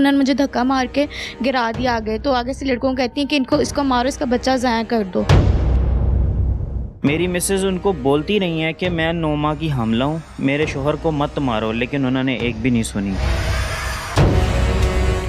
انہوں نے مجھے دھکا مار کے گرا دیا آگے. تو آگے سے لڑکوں کو کہتی ہیں کہ اس کو مارو، اس کا بچہ ضائع کر دو. میری مسز ان کو بولتی رہی ہیں کہ میں 9 ماہ کی حاملہ ہوں، میرے شوہر کو مت مارو، لیکن انہوں نے ایک بھی نہیں سنی.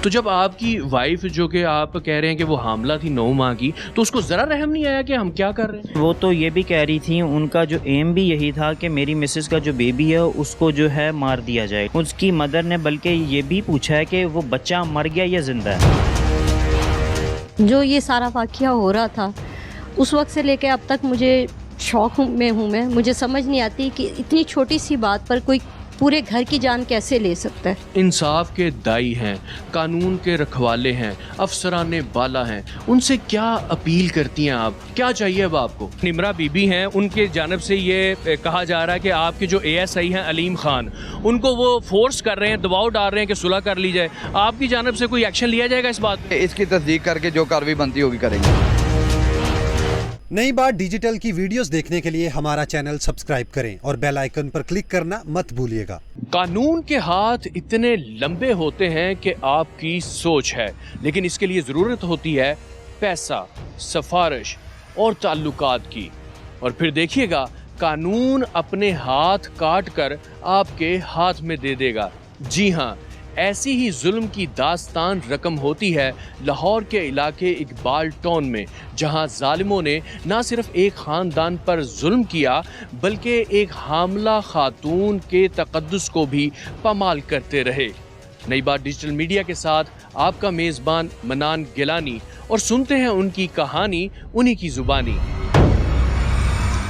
تو جب آپ کی وائف جو کہ آپ کہہ رہے ہیں کہ وہ حاملہ تھی 9 ماہ کی، تو اس کو ذرا رحم نہیں آیا کہ ہم کیا کر رہے ہیں؟ وہ تو یہ بھی کہہ رہی تھی، ان کا جو ایم بھی یہی تھا کہ میری مسز کا جو بیبی ہے اس کو جو ہے مار دیا جائے. اس کی مدر نے بلکہ یہ بھی پوچھا ہے کہ وہ بچہ مر گیا یا زندہ ہے. جو یہ سارا واقعہ ہو رہا تھا اس وقت سے لے کے اب تک مجھے شوق میں ہوں میں. مجھے سمجھ نہیں آتی کہ اتنی چھوٹی سی بات پر کوئی پورے گھر کی جان کیسے لے سکتا ہے. انصاف کے دائی ہیں، قانون کے رکھوالے ہیں، افسران بالا ہیں، ان سے کیا اپیل کرتی ہیں آپ؟ کیا چاہیے اب آپ کو؟ نمرہ بی بی ہیں، ان کے جانب سے یہ کہا جا رہا ہے کہ آپ کے جو ASI ہیں علیم خان، ان کو وہ فورس کر رہے ہیں، دباؤ ڈال رہے ہیں کہ صلح کر لی جائے. آپ کی جانب سے کوئی ایکشن لیا جائے گا اس بات پہ؟ اس کی تصدیق کر کے جو کارروائی بنتی ہوگی کریں گے. نئی بات ڈیجیٹل کی ویڈیوز دیکھنے کے لیے ہمارا چینل سبسکرائب کریں اور بیل آئیکن پر کلک کرنا مت بھولیے گا. قانون کے ہاتھ اتنے لمبے ہوتے ہیں کہ آپ کی سوچ ہے، لیکن اس کے لیے ضرورت ہوتی ہے پیسہ، سفارش اور تعلقات کی. اور پھر دیکھیے گا قانون اپنے ہاتھ کاٹ کر آپ کے ہاتھ میں دے دے گا. جی ہاں، ایسی ہی ظلم کی داستان رقم ہوتی ہے لاہور کے علاقے اقبال ٹاؤن میں، جہاں ظالموں نے نہ صرف ایک خاندان پر ظلم کیا بلکہ ایک حاملہ خاتون کے تقدس کو بھی پامال کرتے رہے. نئی بات ڈیجیٹل میڈیا کے ساتھ آپ کا میزبان منان گیلانی، اور سنتے ہیں ان کی کہانی انہی کی زبانی.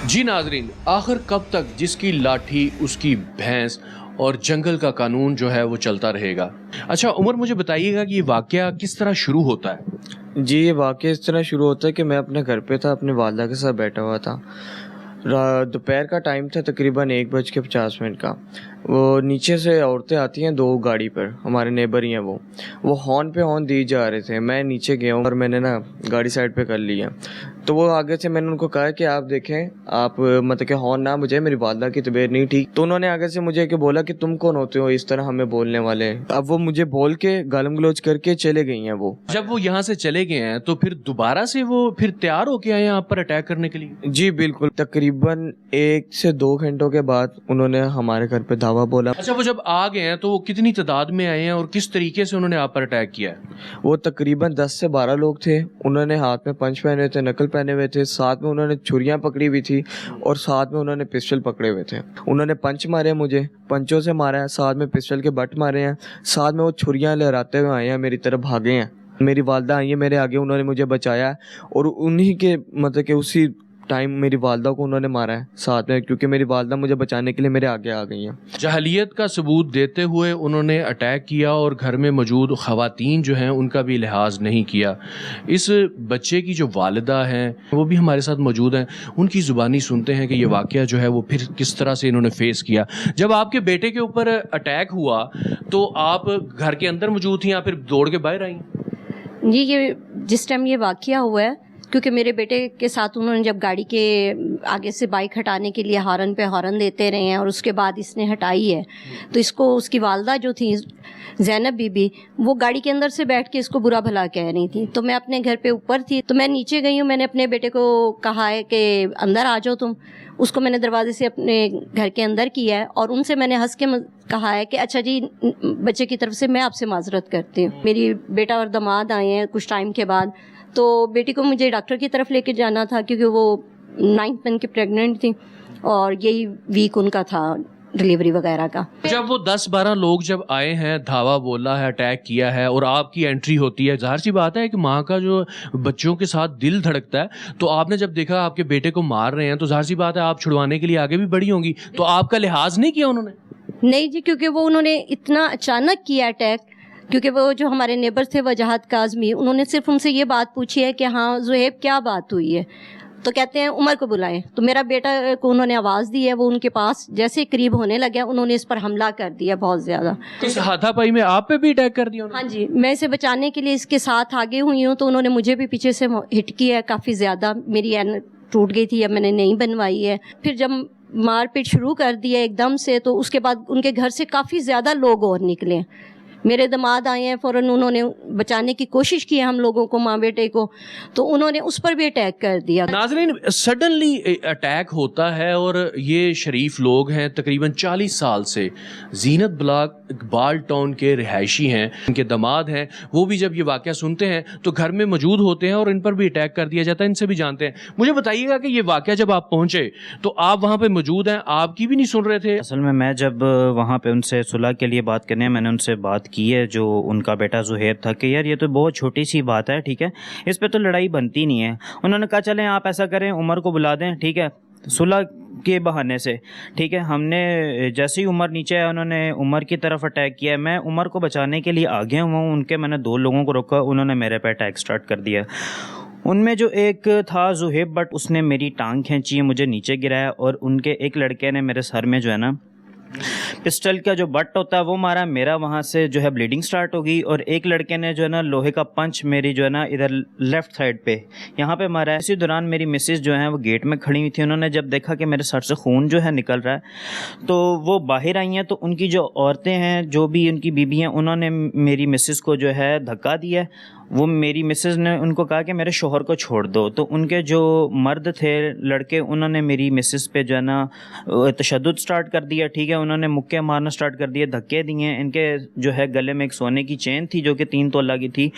جی ناظرین، آخر کب تک جس کی لاٹھی اس کی بھینس اور جنگل کا قانون جو ہے وہ چلتا رہے گا؟ اچھا عمر، مجھے بتائیے گا کہ یہ واقعہ کس طرح شروع ہوتا ہے؟ جی، یہ واقعہ اس طرح شروع ہوتا ہے کہ میں اپنے گھر پہ تھا، اپنے والدہ کے ساتھ بیٹھا ہوا تھا. دوپہر کا ٹائم تھا، تقریباً 1:50 کا. وہ نیچے سے عورتیں آتی ہیں 2 گاڑی پر، ہمارے نیبر ہی ہیں وہ ہارن پہ ہارن دی جا رہے تھے. میں نیچے گیا ہوں اور میں نے نا گاڑی سائڈ پہ کر لی ہے. تو وہ آگے سے میں نے ان کو کہا کہ آپ دیکھیں، آپ مطلب کہ ہارن نہ بجائے، میری والدہ کی طبیعت نہیں ٹھیک. تو انہوں نے آگے سے مجھے کہ بولا کہ تم کون ہوتے ہو اس طرح ہمیں بولنے والے. اب وہ مجھے بول کے گالم گلوچ کر کے چلے گئی ہیں. وہ جب وہ یہاں سے چلے گئے ہیں تو پھر دوبارہ سے وہ پھر تیار ہو کے آئے ہیں آپ پر اٹیک کرنے کے لیے؟ جی بالکل، تقریباً 1 سے 2 گھنٹوں کے بعد انہوں نے ہمارے گھر پہ دھاوا بولا. اچھا، وہ جب آ گئے ہیں تو وہ کتنی تعداد میں آئے ہیں اور کس طریقے سے انہوں نے آپ پر اٹیک کیا ہے؟ وہ تقریباً 10 سے 12 لوگ تھے. انہوں نے ہاتھ میں پنچ پہنے ہوئے تھے، نکل پہنے ہوئے تھے، ساتھ میں انہوں نے چھریاں پکڑی ہوئی تھی اور ساتھ میں انہوں نے پسٹل پکڑے ہوئے تھے. انہوں نے پنچ مارے، مجھے پنچوں سے مارا ہے، ساتھ میں پسٹل کے بٹ مارے ہیں، ساتھ میں وہ چھریاں لہراتے ہوئے آئے ہیں، میری طرف بھاگے ہیں. میری والدہ آئی ہے میرے آگے، انہوں نے مجھے بچایا ہے اور انہی کے مطلب کہ اسی ٹائم میری والدہ کو انہوں نے مارا ہے ساتھ میں، کیونکہ میری والدہ مجھے بچانے کے لیے میرے آگے آ گئی ہیں. جہلیت کا ثبوت دیتے ہوئے انہوں نے اٹیک کیا اور گھر میں موجود خواتین جو ہیں ان کا بھی لحاظ نہیں کیا. اس بچے کی جو والدہ ہیں وہ بھی ہمارے ساتھ موجود ہیں، ان کی زبانی سنتے ہیں کہ یہ واقعہ جو ہے وہ پھر کس طرح سے انہوں نے فیس کیا. جب آپ کے بیٹے کے اوپر اٹیک ہوا تو آپ گھر کے اندر موجود تھیں یا پھر دوڑ کے باہر آئیں؟ جی، یہ جس ٹائم یہ واقعہ ہوا ہے، کیونکہ میرے بیٹے کے ساتھ انہوں نے جب گاڑی کے آگے سے بائک ہٹانے کے لیے ہارن پہ ہارن دیتے رہے ہیں اور اس کے بعد اس نے ہٹائی ہے، تو اس کو اس کی والدہ جو تھی زینب بی بی، وہ گاڑی کے اندر سے بیٹھ کے اس کو برا بھلا کہہ رہی تھی. تو میں اپنے گھر پہ اوپر تھی، تو میں نیچے گئی ہوں. میں نے اپنے بیٹے کو کہا ہے کہ اندر آ جاؤ تم. اس کو میں نے دروازے سے اپنے گھر کے اندر کیا ہے اور ان سے میں نے ہنس کے کہا ہے کہ اچھا جی، بچے کی طرف سے میں آپ سے معذرت کرتی ہوں. میری بیٹا اور داماد آئے ہیں کچھ ٹائم کے بعد، تو بیٹی کو مجھے ڈاکٹر کی طرف لے کے جانا تھا کیونکہ وہ 9 منتھ کی پریگننٹ تھی اور یہی ویک ان کا تھا ڈلیوری وغیرہ کا. جب وہ 10-12 لوگ جب آئے ہیں، دھاوا بولا ہے، اٹیک کیا ہے اور آپ کی انٹری ہوتی ہے، ظاہر سی بات ہے کہ ماں کا جو بچوں کے ساتھ دل دھڑکتا ہے. تو آپ نے جب دیکھا آپ کے بیٹے کو مار رہے ہیں تو ظاہر سی بات ہے آپ چھڑوانے کے لیے آگے بھی بڑھی ہوں گی. تو آپ کا لحاظ نہیں کیا انہوں نے؟ نہیں جی، کیونکہ وہ انہوں نے اتنا اچانک کیا اٹیک. کیونکہ وہ جو ہمارے نیبر تھے وجاہت کاظمی، انہوں نے صرف ان سے یہ بات پوچھی ہے کہ ہاں زہیب کیا بات ہوئی ہے، تو کہتے ہیں عمر کو بلائیں. تو میرا بیٹا کو انہوں نے آواز دی ہے، وہ ان کے پاس جیسے قریب ہونے لگا انہوں نے اس پر حملہ کر دیا بہت زیادہ. اس ہاتھا پائی میں آپ پہ بھی اٹیک کر دیا؟ ہاں جی، میں اسے بچانے کے لیے اس کے ساتھ آگے ہوئی ہوں تو انہوں نے مجھے بھی پیچھے سے ہٹ کیا ہے کافی زیادہ. میری این ٹوٹ گئی تھی، اب میں نے نہیں بنوائی ہے. پھر جب مار پیٹ شروع کر دیا ایک دم سے، تو اس کے بعد ان کے گھر سے کافی زیادہ لوگ اور نکلے. میرے داماد آئے ہیں فوراً انہوں نے بچانے کی کوشش کی ہے ہم لوگوں کو, ماں بیٹے کو, تو انہوں نے اس پر بھی اٹیک کر دیا. ناظرین, سڈنلی اٹیک ہوتا ہے اور یہ شریف لوگ ہیں, تقریباً 40 سال سے زینت بلاک اقبال ٹاؤن کے رہائشی ہیں, ان کے داماد ہیں, وہ بھی جب یہ واقعہ سنتے ہیں تو گھر میں موجود ہوتے ہیں اور ان پر بھی اٹیک کر دیا جاتا ہے, ان سے بھی جانتے ہیں. مجھے بتائیے گا کہ یہ واقعہ جب آپ پہنچے تو آپ وہاں پہ موجود ہیں, آپ کی بھی نہیں سن رہے تھے؟ اصل میں جب وہاں پہ ان سے صلح کے لیے بات کرنے, میں نے ان سے بات کی ہے, جو ان کا بیٹا زہیب تھا, کہ یار یہ تو بہت چھوٹی سی بات ہے, ٹھیک ہے, اس پہ تو لڑائی بنتی نہیں ہے. انہوں نے کہا چلیں آپ ایسا کریں, عمر کو بلا دیں, ٹھیک ہے, صلح کے بہانے سے, ٹھیک ہے. ہم نے جیسے ہی عمر نیچے آیا, انہوں نے عمر کی طرف اٹیک کیا. میں عمر کو بچانے کے لیے آگے ہوں, ان کے میں نے 2 لوگوں کو روکا, انہوں نے میرے پہ اٹیک سٹارٹ کر دیا. ان میں جو ایک تھا زہیب بٹ, اس نے میری ٹانگ کھینچی, مجھے نیچے گرایا, اور ان کے ایک لڑکے نے میرے سر میں جو ہے نا پسٹل کا جو بٹ ہوتا ہے وہ مارا, میرا وہاں سے جو ہے بلیڈنگ سٹارٹ ہو گئی, اور ایک لڑکے نے جو ہے نا لوہے کا پنچ میری جو ہے نا ادھر لیفٹ سائڈ پہ یہاں پہ مارا ہے. اسی دوران میری مسز جو ہیں وہ گیٹ میں کھڑی ہوئی تھی, انہوں نے جب دیکھا کہ میرے سر سے خون جو ہے نکل رہا ہے تو وہ باہر آئی ہیں. تو ان کی جو عورتیں ہیں, جو بھی ان کی بیوی ہیں, انہوں نے میری مسز کو جو ہے دھکا دیا. وہ میری مسز نے ان کو کہا کہ میرے شوہر کو چھوڑ دو. تو ان کے جو مرد تھے لڑکے, انہوں نے میری مسز پہ جو ہے نا تشدد سٹارٹ کر دیا, ٹھیک ہے. انہوں نے مکے مارنا سٹارٹ کر دیے, دھکے دیے. ان کے جو ہے گلے میں ایک سونے کی چین تھی جو کہ 3 تولہ کی تھی,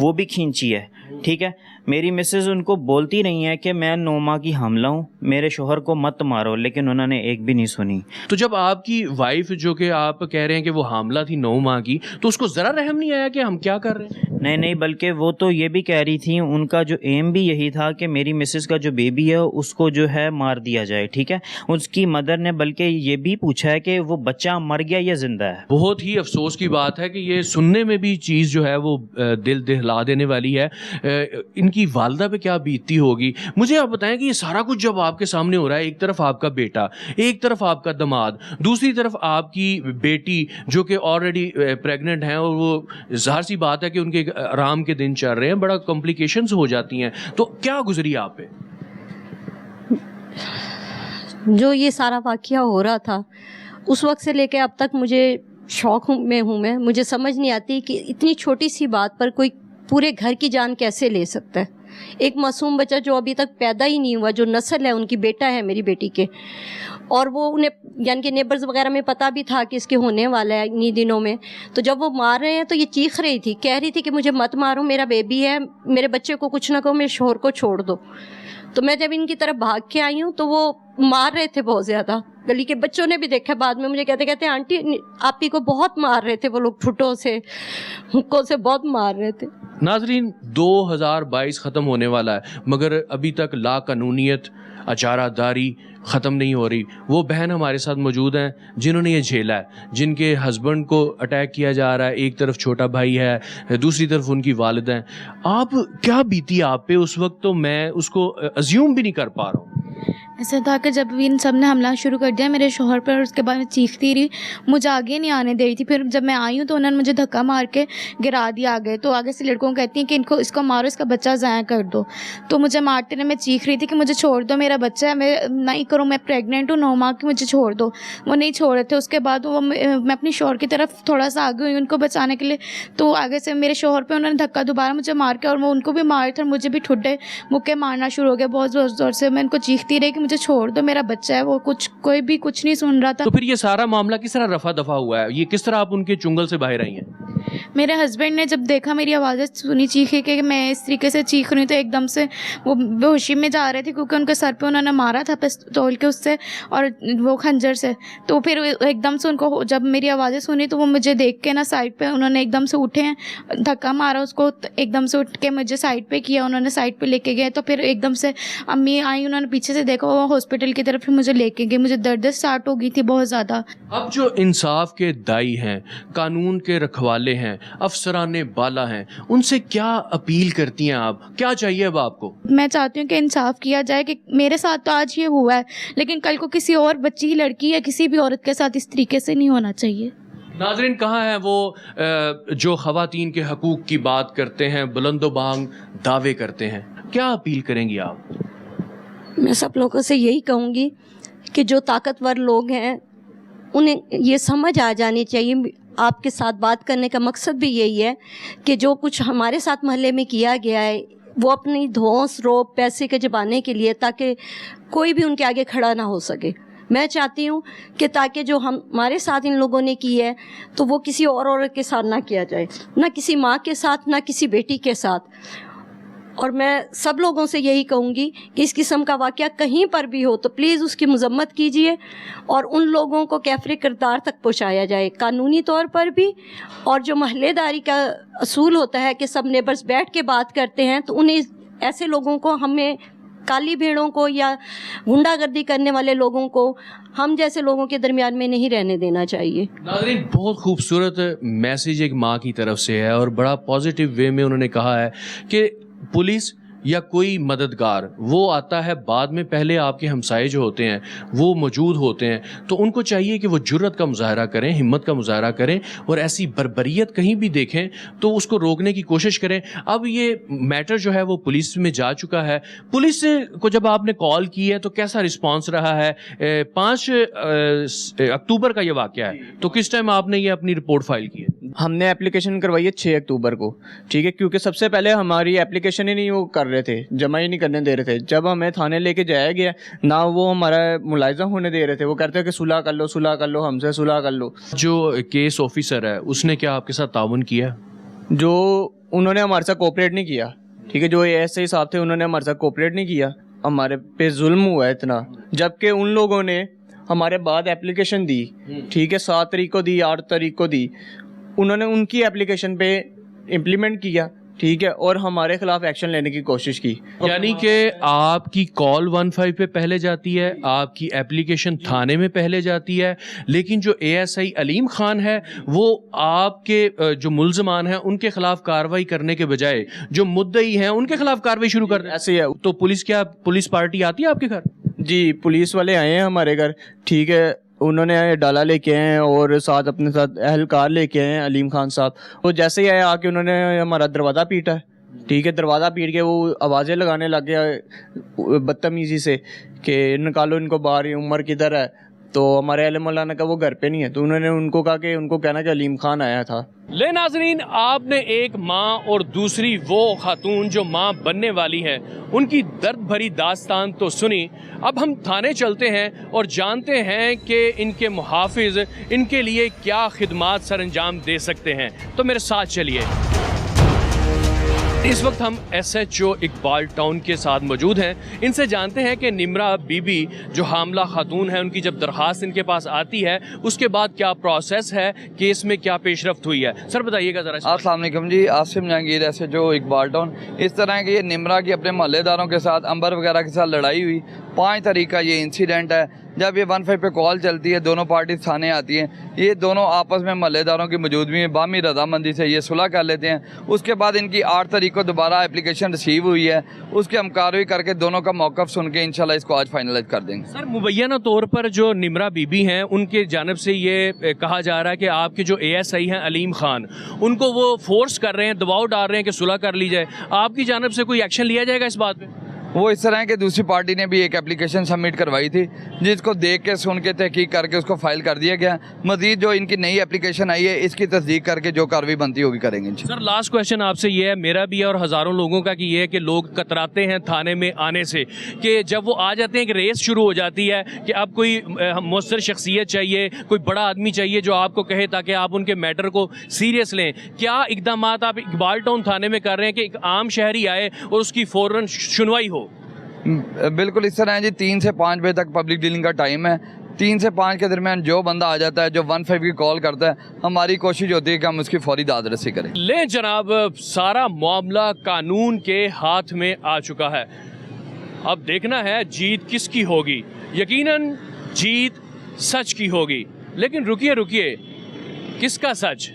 وہ بھی کھینچی ہے, ٹھیک ہے. میری مسز ان کو بولتی رہی ہیں کہ میں 9 ماہ کی حاملہ ہوں, میرے شوہر کو مت مارو, لیکن انہوں نے ایک بھی نہیں سنی. تو جب آپ کی وائف, جو کہ آپ کہہ رہے ہیں کہ وہ حاملہ تھی 9 ماہ کی, تو اس کو ذرا رحم نہیں آیا کہ ہم کیا کر رہے ہیں؟ نہیں, بلکہ وہ تو یہ بھی کہہ رہی تھی, ان کا جو ایم بھی یہی تھا کہ میری مسز کا جو بیبی ہے اس کو جو ہے مار دیا جائے, ٹھیک ہے. اس کی مدر نے بلکہ یہ بھی پوچھا ہے کہ وہ بچہ مر گیا یا زندہ ہے. بہت ہی افسوس کی بات ہے کہ یہ سننے میں بھی چیز جو ہے وہ دل دہلا دینے والی ہے. ان کی والدہ پہ کیا بیتتی ہوگی. مجھے آپ بتائیں کہ یہ سارا کچھ جب آپ کے سامنے ہو رہا ہے, ایک طرف آپ کا بیٹا, ایک طرف آپ کا داماد, دوسری طرف آپ کی بیٹی جو کہ آلریڈی پریگننٹ ہیں, اور وہ ظاہر سی بات ہے کہ ان کے آرام کے دن چل رہے ہیں, بڑا کمپلیکیشنز ہو جاتی ہیں. تو کیا گزری آپ پہ؟ جو یہ سارا واقعہ ہو رہا تھا اس وقت سے لے کے اب تک مجھے شوق میں ہوں. مجھے سمجھ نہیں آتی کہ اتنی چھوٹی سی بات پر کوئی پورے گھر کی جان کیسے لے سکتا ہے. ایک معصوم بچہ جو ابھی تک پیدا ہی نہیں ہوا, جو نسل ہے ان کی, بیٹا ہے میری بیٹی کے, اور وہ انہیں یعنی کہ نیبرز وغیرہ میں پتہ بھی تھا کہ اس کے ہونے والا ہے انہی دنوں میں. تو جب وہ مار رہے ہیں تو یہ چیخ رہی تھی, کہہ رہی تھی کہ مجھے مت مارو, میرا بیبی ہے, میرے بچے کو کچھ نہ کہو, میرے شوہر کو چھوڑ دو. تو میں جب ان کی طرف بھاگ کے آئی ہوں تو وہ مار رہے تھے بہت زیادہ. گلی کے بچوں نے بھی دیکھا, بعد میں مجھے کہتے آنٹی آپ ہی کو بہت مار رہے تھے وہ لوگ, ٹھٹوں سے حکوں سے بہت مار رہے تھے. ناظرین, 2022 ختم ہونے والا ہے مگر ابھی تک لا قانونیت, اجارہ داری ختم نہیں ہو رہی. وہ بہن ہمارے ساتھ موجود ہیں جنہوں نے یہ جھیلا ہے, جن کے ہسبینڈ کو اٹیک کیا جا رہا ہے, ایک طرف چھوٹا بھائی ہے, دوسری طرف ان کی والدہ ہیں. آپ کیا بیتی آپ پہ اس وقت, تو میں اس کو ازیوم بھی نہیں کر پا رہا ہوں. ایسا تھا کہ جب ان سب نے حملہ شروع کر دیا میرے شوہر پر, اس کے بعد میں چیختی رہی, مجھے آگے نہیں آنے دے رہی تھی. پھر جب میں آئی ہوں تو انہوں نے مجھے دھکا مار کے گرا دیا آگے. تو آگے سے لڑکوں کو کہتی ہیں کہ اس کو مارو, اس کا بچہ ضائع کر دو. تو مجھے مارتے رہے, میں چیخ رہی تھی کہ مجھے چھوڑ دو, میرا بچہ ہے, میں نہیں کروں, میں پریگننٹ ہوں 9 ماہ کی, مجھے چھوڑ دو. وہ نہیں چھوڑ رہے تھے. اس کے بعد وہ میں اپنی شوہر کی طرف تھوڑا سا آگے ہوئی ان کو بچانے کے لیے, تو آگے سے میرے شوہر پہ انہوں نے دھکا دوبارہ مجھے مار کے, اور وہ ان کو بھی مارے تھے, اور مجھے بھی ٹھڈے مکے مارنا شروع ہو گئے بہت زور زور سے. میں ان کو چیختی رہی کہ مجھے چھوڑ دو, میرا بچہ ہے. وہ کوئی بھی کچھ نہیں سن رہا تھا. تو پھر یہ سارا معاملہ کس طرح رفع دفع ہوا ہے, یہ کس طرح آپ ان کے چنگل سے باہر آئی ہیں؟ میرے ہسبینڈ نے جب دیکھا میری آوازیں سنی چیخے کہ میں اس طریقے سے چیخ رہی ہوں, تو ایک دم سے وہ بے ہوشی میں جا رہے تھے کیونکہ ان کے سر پہ انہوں نے مارا تھا پستول کے اس سے اور وہ خنجر سے. تو پھر ایک دم سے ان کو جب میری آوازیں سنی تو وہ مجھے دیکھ کے نا سائڈ پہ انہوں نے ایک دم سے اٹھے ہیں, دھکا مارا اس کو, ایک دم سے اٹھ کے مجھے سائڈ پہ کیا, انہوں نے سائڈ پہ لے کے گئے. تو پھر ایک دم سے امی آئی, انہوں نے پیچھے سے دیکھا, وہ ہاسپٹل کی طرف مجھے لے کے گئے. مجھے درد اسٹارٹ ہو گئی تھی بہت زیادہ. اب جو انصاف کے دائی ہیں, قانون کے رکھوالے ہیں, افسران بالا ہیں, ان سے کیا اپیل کرتی ہیں آپ, کیا چاہیے اب آپ کو؟ میں چاہتی ہوں کہ انصاف کیا جائے کہ میرے ساتھ تو آج یہ ہوا ہے, لیکن کل کو کسی اور بچی, لڑکی یا کسی بھی عورت کے ساتھ اس طریقے سے نہیں ہونا چاہیے. ناظرین, کہاں ہیں وہ جو خواتین کے حقوق کی بات کرتے ہیں, بلند و بانگ دعوے کرتے ہیں؟ کیا اپیل کریں گی آپ؟ میں سب لوگوں سے یہی کہوں گی کہ جو طاقتور لوگ ہیں انہیں یہ سمجھ آ جانی چاہیے. آپ کے ساتھ بات کرنے کا مقصد بھی یہی ہے کہ جو کچھ ہمارے ساتھ محلے میں کیا گیا ہے وہ اپنی دھوس روپ پیسے کے جبانے کے لیے، تاکہ کوئی بھی ان کے آگے کھڑا نہ ہو سکے. میں چاہتی ہوں کہ تاکہ جو ہمارے ساتھ ان لوگوں نے کی ہے تو وہ کسی اور عورت کے ساتھ نہ کیا جائے، نہ کسی ماں کے ساتھ، نہ کسی بیٹی کے ساتھ. اور میں سب لوگوں سے یہی کہوں گی کہ اس قسم کا واقعہ کہیں پر بھی ہو تو پلیز اس کی مذمت کیجیے اور ان لوگوں کو کیفر کردار تک پہنچایا جائے، قانونی طور پر بھی. اور جو محلے داری کا اصول ہوتا ہے کہ سب نیبرز بیٹھ کے بات کرتے ہیں، تو انہیں ایسے لوگوں کو، ہمیں کالی بھیڑوں کو یا غنڈہ گردی کرنے والے لوگوں کو ہم جیسے لوگوں کے درمیان میں نہیں رہنے دینا چاہیے. ناظرین، بہت خوبصورت میسیج ایک ماں کی طرف سے ہے اور بڑا پازیٹیو وے میں انہوں نے کہا ہے کہ پولیس یا کوئی مددگار وہ آتا ہے بعد میں، پہلے آپ کے ہمسائے جو ہوتے ہیں وہ موجود ہوتے ہیں، تو ان کو چاہیے کہ وہ جرت کا مظاہرہ کریں، ہمت کا مظاہرہ کریں اور ایسی بربریت کہیں بھی دیکھیں تو اس کو روکنے کی کوشش کریں. اب یہ میٹر جو ہے وہ پولیس میں جا چکا ہے. پولیس کو جب آپ نے کال کی ہے تو کیسا رسپانس رہا ہے؟ 5 اکتوبر کا یہ واقعہ ہے، تو کس ٹائم آپ نے یہ اپنی رپورٹ فائل کی ہے؟ ہم نے اپلیکیشن کروائی ہے 6 اکتوبر کو، ٹھیک ہے، کیونکہ سب سے پہلے ہماری اپلیکیشن ہی نہیں وہ کر رہے تھے، جمع ہی نہیں کرنے دے رہے تھے. جب ہمیں تھانے لے کے جایا گیا، نہ وہ ہمارا ملاحظہ ہونے دے رہے تھے، وہ کہتے ہیں کہ صلح کر لو، صلح کر لو، ہم سے صلح کر لو. جو کیس آفیسر ہے اس نے کیا آپ کے ساتھ تعاون کیا؟ جو انہوں نے ہمارے ساتھ کوپریٹ نہیں کیا، ٹھیک ہے، جو ایسے صاحب تھے انہوں نے ہمارے ساتھ کوپریٹ نہیں کیا. ہمارے پہ ظلم ہوا ہے اتنا، جبکہ ان لوگوں نے ہمارے بعد اپلیکیشن دی، ٹھیک ہے، 7 تاریخ کو دی، 8 تاریخ کو دی. انہوں نے ان کی اپلیکیشن پہ امپلیمنٹ کیا، ٹھیک ہے، اور ہمارے خلاف ایکشن لینے کی کوشش کی. یعنی کہ آپ کی کال 15 پہ پہلے جاتی ہے، آپ کی اپلیکیشن تھانے میں پہلے جاتی ہے، لیکن جو ASI علیم خان ہے وہ آپ کے جو ملزمان ہیں ان کے خلاف کارروائی کرنے کے بجائے جو مدعی ہیں ان کے خلاف کارروائی شروع کر دیں. ایسے ہے. تو پولیس پارٹی آتی ہے آپ کے گھر؟ جی، پولیس والے آئے ہیں ہمارے گھر، ٹھیک ہے، انہوں نے ڈالا لے کے آئے ہیں اور ساتھ اپنے ساتھ اہلکار لے کے آئے ہیں، علیم خان صاحب. وہ جیسے ہی آئے آ کے انہوں نے ہمارا دروازہ پیٹا ہے، ٹھیک ہے، دروازہ پیٹ کے وہ آوازیں لگانے لگ گیا بدتمیزی سے کہ نکالو ان کو باہر، عمر کدھر ہے. تو ہمارے اہل مولا نے کہا وہ گھر پہ نہیں ہے، تو انہوں نے ان کو کہا کہ ان کو کہنا کہ علیم خان آیا تھا. لے ناظرین، آپ نے ایک ماں اور دوسری وہ خاتون جو ماں بننے والی ہیں ان کی درد بھری داستان تو سنی. اب ہم تھانے چلتے ہیں اور جانتے ہیں کہ ان کے محافظ ان کے لیے کیا خدمات سر انجام دے سکتے ہیں. تو میرے ساتھ چلیے. اس وقت ہم SHO اقبال ٹاؤن کے ساتھ موجود ہیں. ان سے جانتے ہیں کہ نمرا بی بی جو حاملہ خاتون ہے ان کی جب درخواست ان کے پاس آتی ہے اس کے بعد کیا پروسیس ہے، کیس میں کیا پیش رفت ہوئی ہے. سر بتائیے گا ذرا. السلام علیکم جی، آصف جہانگیر SHO اقبال ٹاؤن. اس طرح ہے کہ یہ نمرا کی اپنے محلے داروں کے ساتھ، امبر وغیرہ کے ساتھ لڑائی ہوئی. 5 تاریخ کا یہ انسیڈنٹ ہے. جب یہ 15 پہ کال چلتی ہے، دونوں پارٹیز تھانے آتی ہیں، یہ دونوں آپس میں محلے داروں کی موجودگی میں باہمی رضامندی سے یہ صلح کر لیتے ہیں. اس کے بعد ان کی 8 تاریخ کو دوبارہ اپلیکیشن ریسیو ہوئی ہے. اس کے ہم کارروائی کر کے دونوں کا موقف سن کے انشاءاللہ اس کو آج فائنلائز کر دیں گے. سر مبینہ طور پر جو نمرا بی بی ہیں ان کے جانب سے یہ کہا جا رہا ہے کہ آپ کے جو ASI ہیں علیم خان ان کو وہ فورس کر رہے ہیں، دباؤ ڈال رہے ہیں کہ صلح کر لی جائے. آپ کی جانب سے کوئی ایکشن لیا جائے گا اس بات پہ؟ وہ اس طرح ہے کہ دوسری پارٹی نے بھی ایک اپلیکیشن سبمٹ کروائی تھی جس کو دیکھ کے سن کے تحقیق کر کے اس کو فائل کر دیا گیا. مزید جو ان کی نئی اپلیکیشن آئی ہے اس کی تصدیق کر کے جو کارروائی بنتی ہوگی کریں گے. سر لاسٹ کویشچن آپ سے یہ ہے، میرا بھی ہے اور ہزاروں لوگوں کا، کہ یہ ہے کہ لوگ کتراتے ہیں تھانے میں آنے سے، کہ جب وہ آ جاتے ہیں کہ ریس شروع ہو جاتی ہے کہ اب کوئی مؤثر شخصیت چاہیے، کوئی بڑا آدمی چاہیے جو آپ کو کہے تاکہ آپ ان کے میٹر کو سیریس لیں. کیا اقدامات آپ اقبال ٹاؤن تھانے میں کر رہے ہیں کہ ایک عام شہری آئے اور اس کی فوراً سنوائی ہو؟ بالکل اس طرح ہے جی. 3 سے 5 بجے تک پبلک ڈیلنگ کا ٹائم ہے. 3 سے 5 کے درمیان جو بندہ آ جاتا ہے، جو 15 کی کال کرتا ہے، ہماری کوشش ہوتی ہے کہ ہم اس کی فوری داد رسی کریں. لے جناب، سارا معاملہ قانون کے ہاتھ میں آ چکا ہے. اب دیکھنا ہے جیت کس کی ہوگی. یقیناً جیت سچ کی ہوگی، لیکن رکیے، کس کا سچ،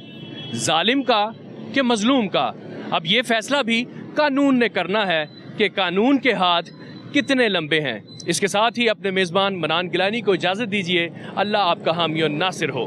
ظالم کا کہ مظلوم کا؟ اب یہ فیصلہ بھی قانون نے کرنا ہے کہ قانون کے ہاتھ کتنے لمبے ہیں. اس کے ساتھ ہی اپنے میزبان منان گیلانی کو اجازت دیجیے. اللہ آپ کا حامی و ناصر ہو.